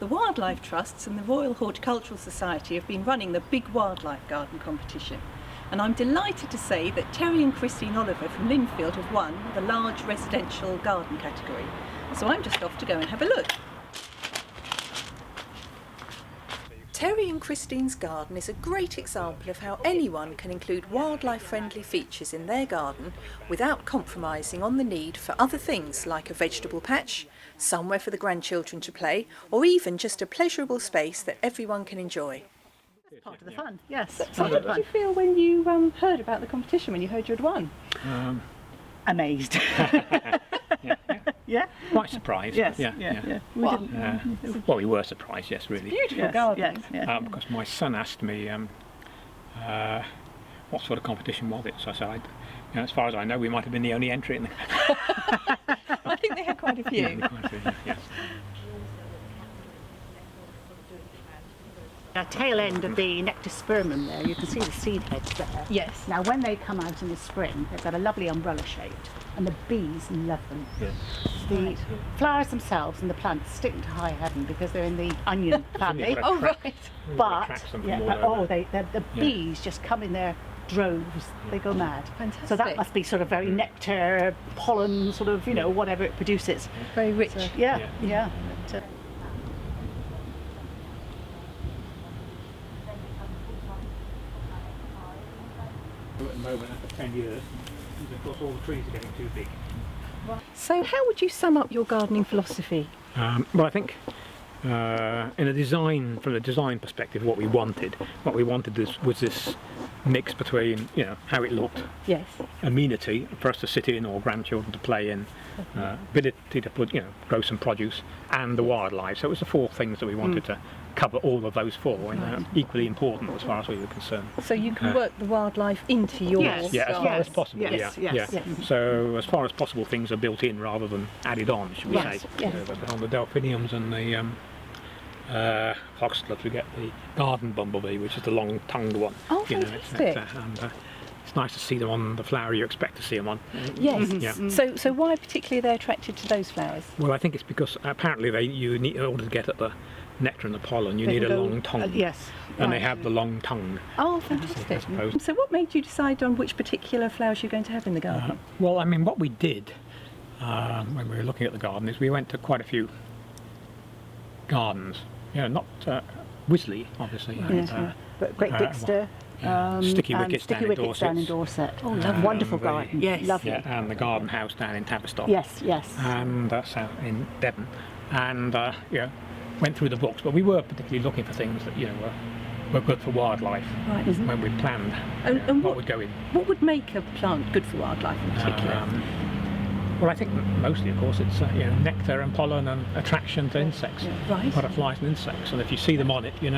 The Wildlife Trusts and the Royal Horticultural Society have been running the big wildlife garden competition, and I'm delighted to say that Terry and Christine Oliver from Linfield have won the large residential garden category. So I'm just off to go and have a look. Terry and Christine's garden is a great example of how anyone can include wildlife-friendly features in their garden without compromising on the need for other things like a vegetable patch, somewhere for the grandchildren to play, or even just a pleasurable space that everyone can enjoy. That's part of the fun, yes. So how did you feel when you heard about the competition, when you heard you'd won? Amazed. Yeah. Quite surprised. Yes. Yeah. Well, we were surprised. Yes, really. Beautiful garden. Because my son asked me what sort of competition was it. So I said, as far as I know, we might have been the only entry in the. I think they had quite a few. Yeah, quite a few. Yes. The tail end of the nectarspermum there, you can see the seed heads there. Yes. Now when they come out in the spring, they've got a lovely umbrella shape, and the bees love them. Yes. The flowers themselves and the plants stick to high heaven because they're in the onion family. Oh, right. But the bees just come in their droves. They go mad. Fantastic. So that must be sort of very nectar, pollen, sort of, whatever it produces. Very rich. So, yeah. But, At the moment, after 10 years, of course, all the trees are getting too big. So how would you sum up your gardening philosophy? Well, I think from a design perspective, what we wanted was this mix between, how it looked, Yes. amenity for us to sit in or grandchildren to play in, ability to put, grow some produce, and the wildlife. So it was the four things that we wanted to cover, all of those four, and equally important as far as we were concerned. So you can work the wildlife into your Yes. Yeah, as far as possible. Yes. So as far as possible, things are built in rather than added on, should we say? Yes. But on the delphiniums and the foxgloves, we get the garden bumblebee, which is the long-tongued one. Oh, fantastic! It's nice to see them on the flower you expect to see them on. Yes. Yeah. So why particularly are they attracted to those flowers? Well, I think it's because apparently you need, in order to get at the nectar and the pollen, you need a long tongue. Yes. And they have the long tongue. Oh, fantastic! So what made you decide on which particular flowers you're going to have in the garden? Well, I mean, what we did when we were looking at the garden is we went to quite a few gardens. Not Wisley, obviously. But Great Bixter. Sticky Wickets down in Dorset. Oh, lovely. Wonderful garden. Yes. Lovely. Yeah, and the garden house down in Tavistock. Yes. And that's out in Devon. And went through the books, but we were particularly looking for things that were good for wildlife when we planned And what would go in. What would make a plant good for wildlife in particular? Well, I think mostly, of course, it's nectar and pollen and attraction to insects, butterflies and insects. And if you see them on it, you've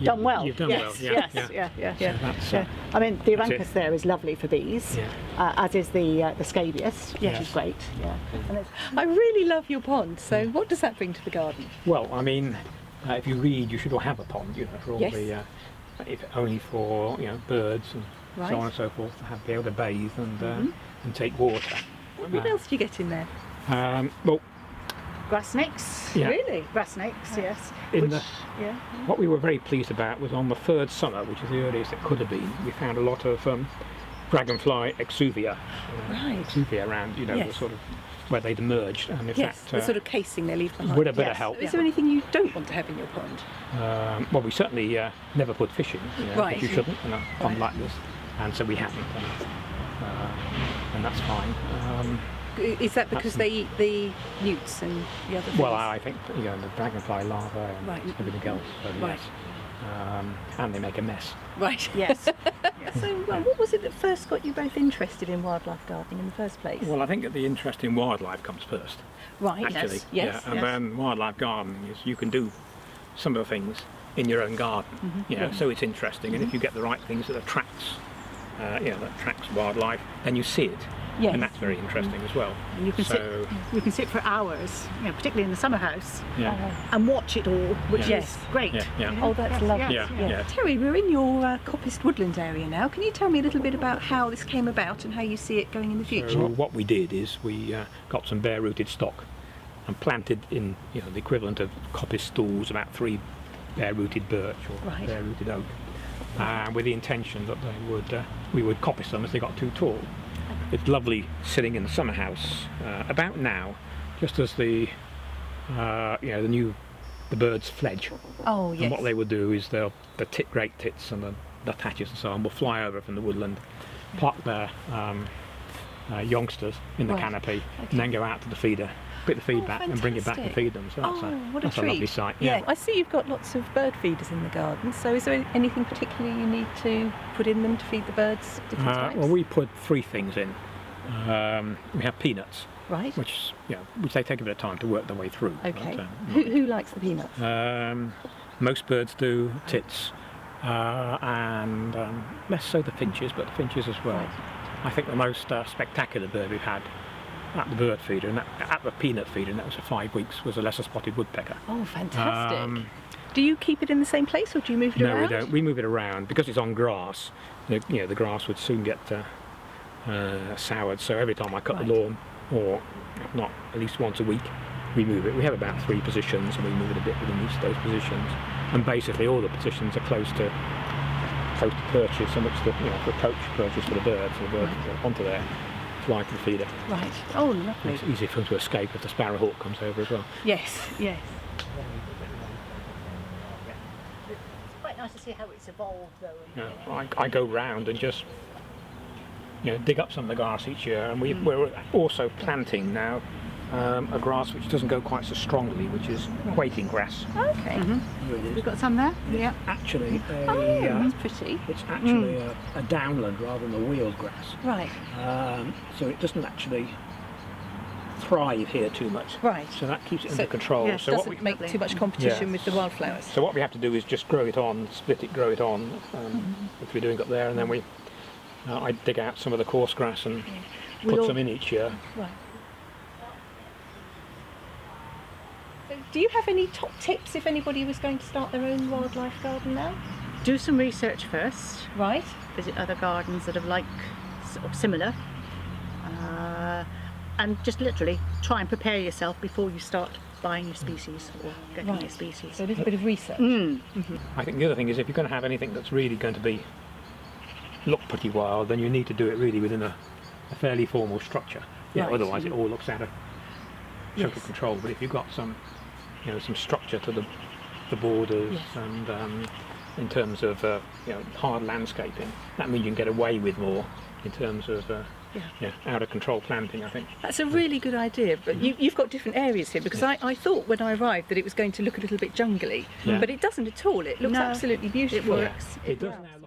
done well. You've done well. Yeah. So I mean, the Aranchus there is lovely for bees, as is the scabious, which is great. Yeah. And I really love your pond. So what does that bring to the garden? Well, I mean, if you read, you should all have a pond, for all the, if only for birds and so on and so forth, to be able to bathe and take water. What else do you get in there? grass snakes. Yeah. Really? Grass snakes, yes. What we were very pleased about was on the third summer, which is the earliest it could have been, we found a lot of dragonfly exuvia, exuvia around, the sort of where they'd emerged, and in fact, the sort of casing they leave behind. With a bit of help. Is there anything you don't want to have in your pond? Well, we certainly never put fish in, because you shouldn't in a pond like this, and so we haven't, and that's fine. Is that because they eat the newts and the other things? Well, I think the dragonfly larvae and everything else. So yes. And they make a mess. Right. Yes. So, what was it that first got you both interested in wildlife gardening in the first place? Well, I think that the interest in wildlife comes first. Right. Actually, Yes. And then wildlife gardening is you can do some of the things in your own garden. So it's interesting, and if you get the right things that attracts wildlife, then you see it. Yes. And that's very interesting as well. And you can sit for hours, particularly in the summer house, and watch it all, which is great. Oh, that's lovely. Yeah. Terry, we're in your Coppist woodland area now. Can you tell me a little bit about how this came about and how you see it going in the future? So what we did is we got some bare-rooted stock, and planted in, you know, the equivalent of coppice stalls, about 3 bare-rooted birch or bare-rooted oak, with the intention that we would coppice them as they got too tall. It's lovely sitting in the summer house about now, just as the birds fledge. Oh yes. And what they will do is the great tits and the nuthatches and so on will fly over from the woodland, park their youngsters in the canopy, and then go out to the feeder, pick the feed back and bring it back and feed them. So that's a lovely sight. Yeah. I see you've got lots of bird feeders in the garden, so is there anything particularly you need to put in them to feed the birds different types? Well, we put 3 things in. We have peanuts, which they take a bit of time to work their way through. Okay. But, who likes the peanuts? Most birds do, tits, and less so the finches, but the finches as well. I think the most spectacular bird we've had at the bird feeder and at the peanut feeder, and that was for 5 weeks, was a lesser spotted woodpecker. Oh, fantastic. Do you keep it in the same place, or do you move it around? No, we don't. We move it around because it's on grass. The grass would soon get soured. So every time I cut the lawn, or if not at least once a week, we move it. We have about 3 positions, and we move it a bit within each of those positions. And basically, all the positions are close to perches, so much for poach perches for the birds. So the birds go onto there, fly to the feeder. Right. Oh, lovely. It's easy for them to escape if the sparrowhawk comes over as well. Yes. Yes. It's quite nice to see how it's evolved, though. I go round and just dig up some of the grass each year, and we're also planting now a grass which doesn't go quite so strongly, which is quaking grass. Okay. We've got some there. Yeah. Actually, that's pretty. It's actually a downland rather than a wheeled grass. Right. So it doesn't actually thrive here too much. Right. So that keeps it under control. Yes, so doesn't make too much competition with the wildflowers. So what we have to do is just grow it on, split it, grow it on, which we're doing up there, and then I dig out some of the coarse grass and put some in each year. Right. So do you have any top tips if anybody was going to start their own wildlife garden now? Do some research first. Right. Visit other gardens that are sort of similar, and just literally try and prepare yourself before you start buying your species or getting your species. So a little bit of research. I think the other thing is, if you're going to have anything that's really going to look pretty wild, then you need to do it really within a fairly formal structure. Otherwise it all looks out of control. But if you've got some structure to the borders and in terms of hard landscaping, that means you can get away with more in terms of out of control planting, I think. That's a really good idea, but you've got different areas here, because I thought when I arrived that it was going to look a little bit jungly, but it doesn't at all. It looks absolutely beautiful. It works. It does now.